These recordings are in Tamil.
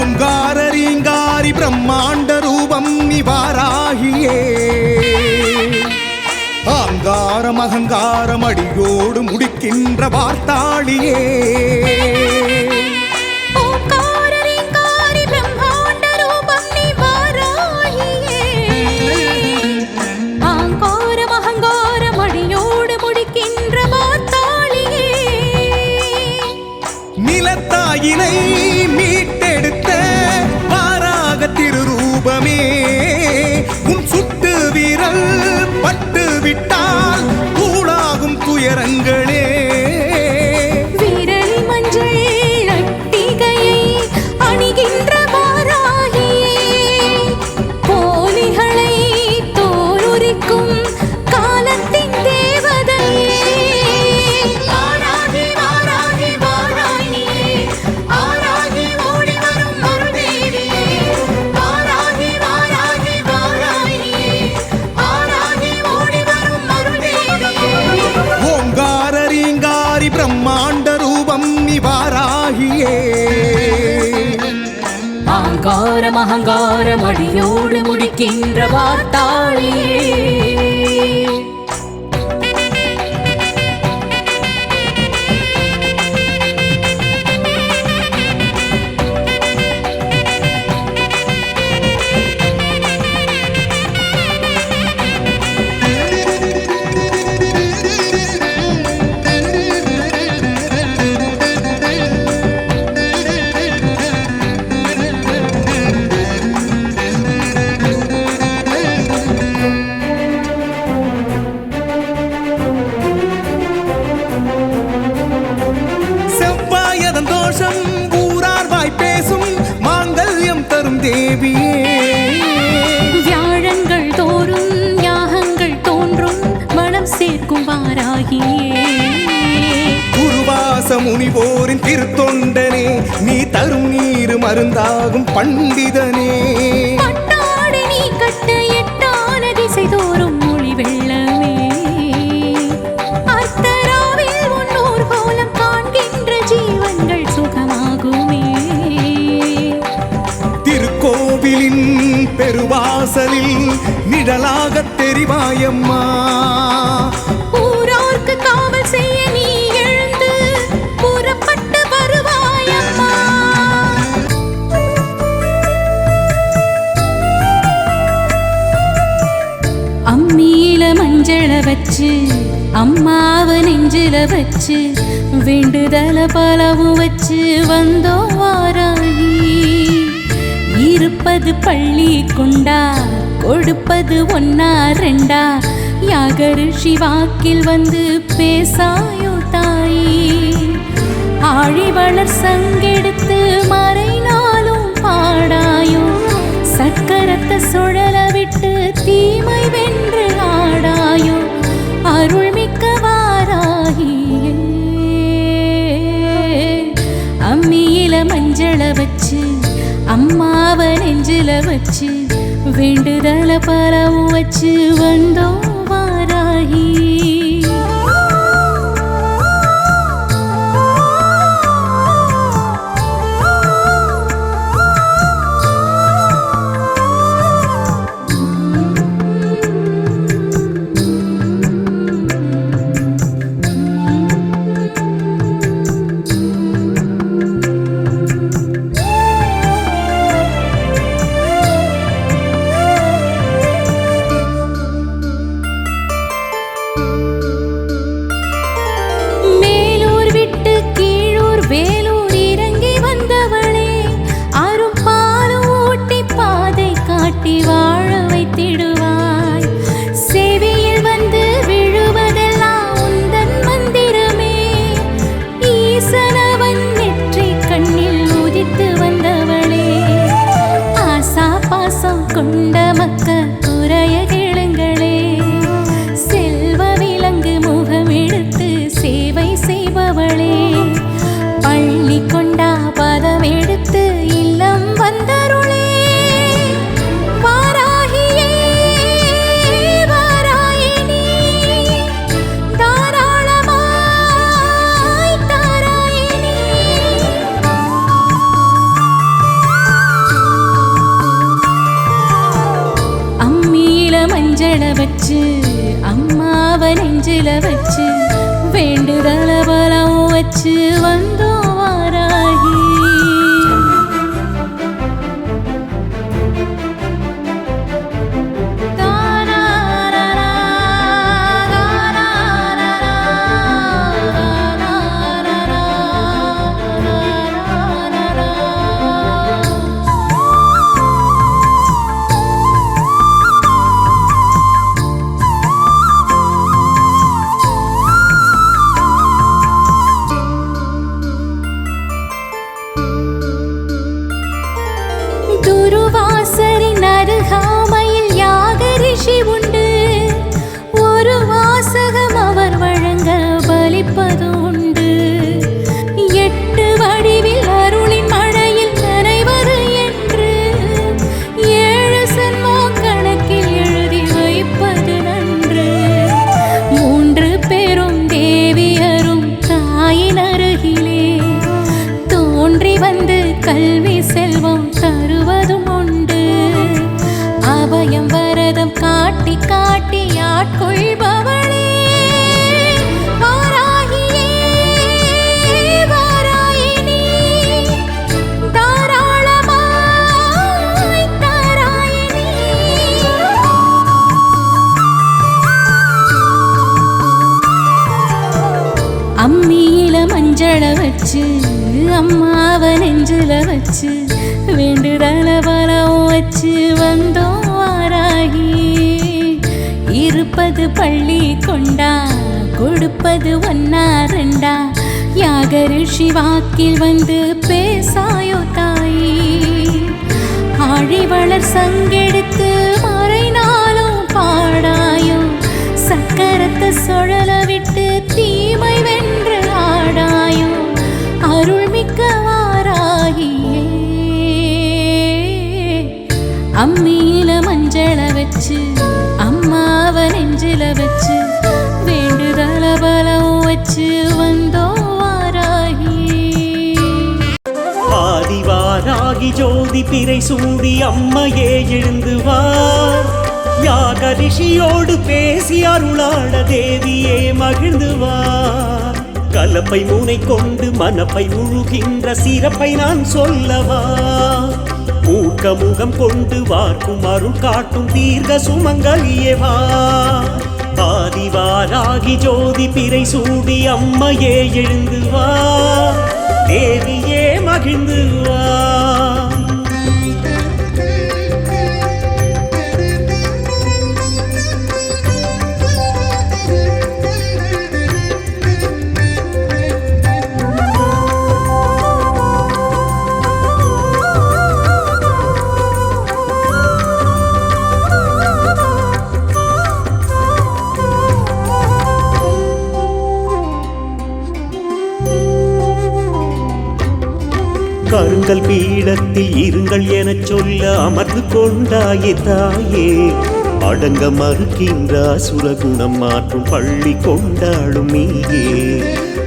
ஓங்கார ரீங்காரி பிரம்மாண்ட ரூபம் நிவாராகியே ஆங்காரம் அகங்காரம் அடியோடு முடிக்கின்ற வார்த்தாளியே நிலத்தாயினை மீட்டெடுத்த வாராக திருரூபமே உன் சுட்டு வீரல் பட்டு விட்டால் கூடாகும் துயரங்களே வீரலி மஞ்சள் அட்டிகையை அணிகின்ற வாராகியே போலிகளை தோலுரிக்கும் காலத்தின் தேவதையே பிரம்மாண்ட ரூபம் நிவாராகியே ஆங்காரம் அகங்காரம் அடியோடு முடிக்கின்ற வார்த்தாளியே தேவியே வியாழங்கள் தோறும் யாகங்கள் தோன்றும் மனம் சேர்க்கும் வாராகியே குருவாச முனிவோரின் திருத்தொண்டனே நீ தரும் நீர் மருந்தாகும் பண்டிதனே பட்டாடை நீ கட்ட எட்டான திசை தோறும் மொழி வெள்ளமே அர்த்தராவில் உன்னோர் கோலம் காண்கின்ற ஜீவன்கள் சுகமாகுமே கோவிலின் பெருவாசலில் நிழலாக தெரிவாயம்மா ஊரார்க்கு காவல் செய்ய நீ எழுந்து புறப்பட்டு வருவாயம்மா அம்மியில மஞ்சள வச்சு அம்மாவ நெஞ்சில வச்சு வேண்டுதல பலவும் வச்சு வந்தோ வாராகி இருப்பது பள்ளி கொண்டா கொடுப்பது ஒன்னா ரெண்டா யாகரு சிவாக்கில் வந்து பேசாயோ தாயி ஆழி வளர் சங்கெடுத்து மறைனாலும் பாடாயோ சக்கரத்தை சுழல விட்டு தீமை வென்று ஆடாயோ அருள்மிக்க வாராகியே அம்மியில மஞ்சள வச்சு அம்மாவ நெஞ்சில வச்சு வேண்டுதல பலவும் வச்சு வந்தோ வாராகி மஞ்சள வச்சு அம்மாவ நெஞ்சில வச்சு வேண்டுதல பலம் வச்சு வந்தோம் வாராகி. துருவாசரின் அருகாமையில் யாக ரிஷி உண்டு. ஒரு வாசகம் அவர் வழங்க பலிப்பது உண்டு. 8 வடிவில் அருளின் மழையில் நனைவது என்று 7 செல்வம் கணக்கில் எழுதி வைப்பது நன்று. 3 பேரும் தேவியரும் தாயின் அருகிலே தோன்றி வந்து கல்வி செல்வம் தருவதும் உண்டு. அபயம் வரதம் காட்டி காட்டி ஆட்கொள்பவளே வாராகியே வாராயினி தாராளமாய் தாராயினி. அம்மியில மஞ்சள வச்சு அம்மாவ நெஞ்சில வச்சு வேண்டுதல பலம் வச்சு வந்தோம் வாராகி. இருப்பது பள்ளி கொண்டா கொடுப்பது 1 2 யாக ரிஷி வாக்கில் வந்து பேசாயோ தாயி. ஆழிவளர் சங்கெடுத்து மறைநாளும் பாடாயோ. சக்கரத்தை சுழல விட்டு தீமை வென்று ஆடாயோ. அருள்மிக்க வாராகியே அம்மியில மஞ்சள வச்சு அம்மாவ நெஞ்சில வச்சு வேண்டுதல பலம் வச்சு வந்தோம் வாராகி. ஆதிவாராகி ஜோதி பிறை சூடி அம்மையே எழுந்து வா. யாக ரிஷியோடு பேசி அருளாட தேவியே மகிழ்ந்து வா. கலப்பை மூனை கொண்டு மனப்பை முழுகின்ற சிறப்பை நான் சொல்லவா. மூக்க முகம் கொண்டு வார்க்கும் அருள் காட்டும் தீர்க்க சுமங்கலியே வா. ஆதிவாராகி ஜோதி பிறை சூடி அம்மையே எழுந்து வா. தேவியே மகிழ்ந்து வா. கருங்கல் பீடத்தில் இருங்கள் எனச் சொல்ல அமர்ந்து கொண்டாயே தாயே. அடங்க மறுக்கின்ற அசுரகுணம் மாற்றும் பள்ளி கொண்டாடும் நீயே.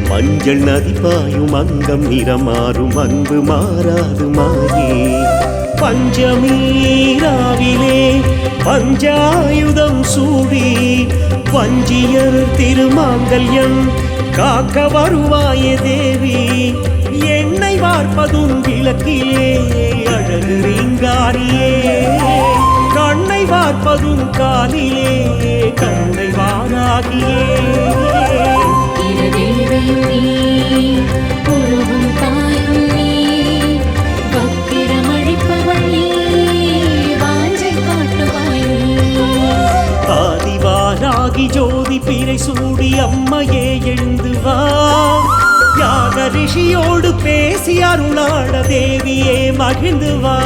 மஞ்சள் நதி பாயும் அங்கம் நிறமாறும் அன்பு மாறாது மாயே. பஞ்சமீராவிலே பஞ்சாயுதம் சூடி வஞ்சியர் திருமாங்கல்யம் காக்க வருவாயே தேவி. என்னை வார்ப்பதும் விளக்கிலே அழகு ரீங்காரியே. கண்ணை வார்ப்பதும் காலிலே கண்ணை வாராகியே. ஆதிவாராகி ஜோதி பிறை சூடி அம்மையே எழுந்து வா. யாக ரிஷியோடு பேசி அருளாட தேவியே மகிழ்ந்து வா.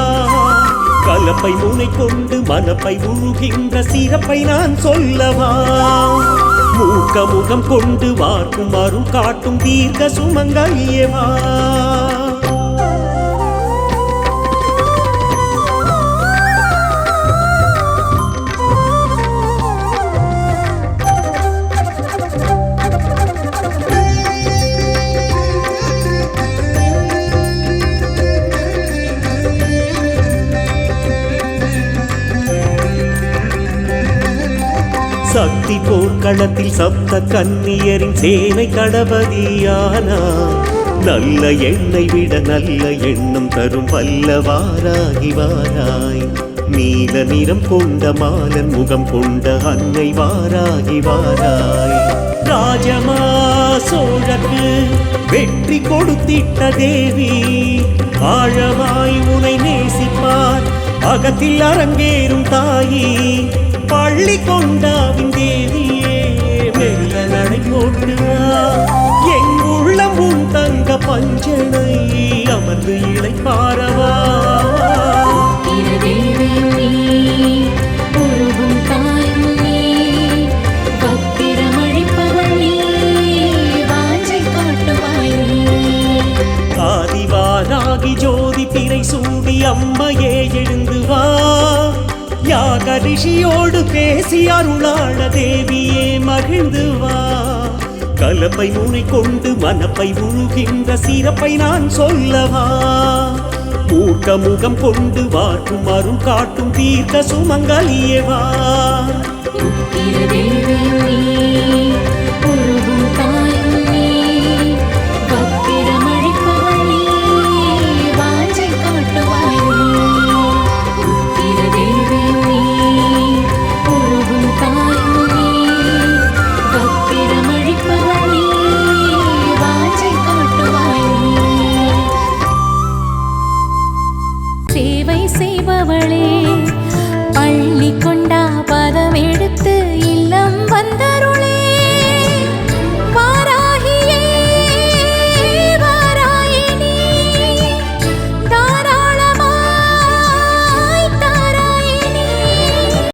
கலப்பை முனை கொண்டு மனப்பை உழுகின்ற சிறப்பை நான் சொல்லவா. மூக்க முகம் கொண்டு வார்க்கும் அருள் காட்டும் தீர்க்க சுமங்கலியே வா. கத்தி போர்க்களத்தில் சப்த கன்னியரின் சேனை கடபதியானார். நல்ல எண்ணெய் விட நல்ல எண்ணம் தரும் வல்லவாராகி வாராய். நீல நிறம் கொண்ட மாலன் முகம் கொண்ட அன்னை வாராகி வாராய். ராஜமா சோழக்கு வெற்றி கொடுத்திட்ட தேவி, ஆழமாய் உனை நேசிப்பார் அகத்தில் அரங்கேறும் தாயி. பள்ளி கொண்டாவின் தேவியே மெல்ல நடை போட்டு எங்குள்ளம் உன் தங்க பஞ்சனை அமர்ந்து இலை பாரவா. ஆதிவாராகி ஜோதி பிறை சூடி அம்மையே எழுந்து வா. யாக ரிஷியோடு பேசி அருளாள தேவியே மகிழ்ந்து வா. கலப்பை முனை கொண்டு மனப்பை உழுகின்ற சிறப்பை நான் சொல்லவா. மூர்க்க முகம் கொண்டு வாட்டும் அருள் காட்டும் தீர்க்க சுமங்கலியவா. சேவை செய்பவளே பள்ளி கொண்டா பதம் எடுத்து இல்லம் வந்தருளே.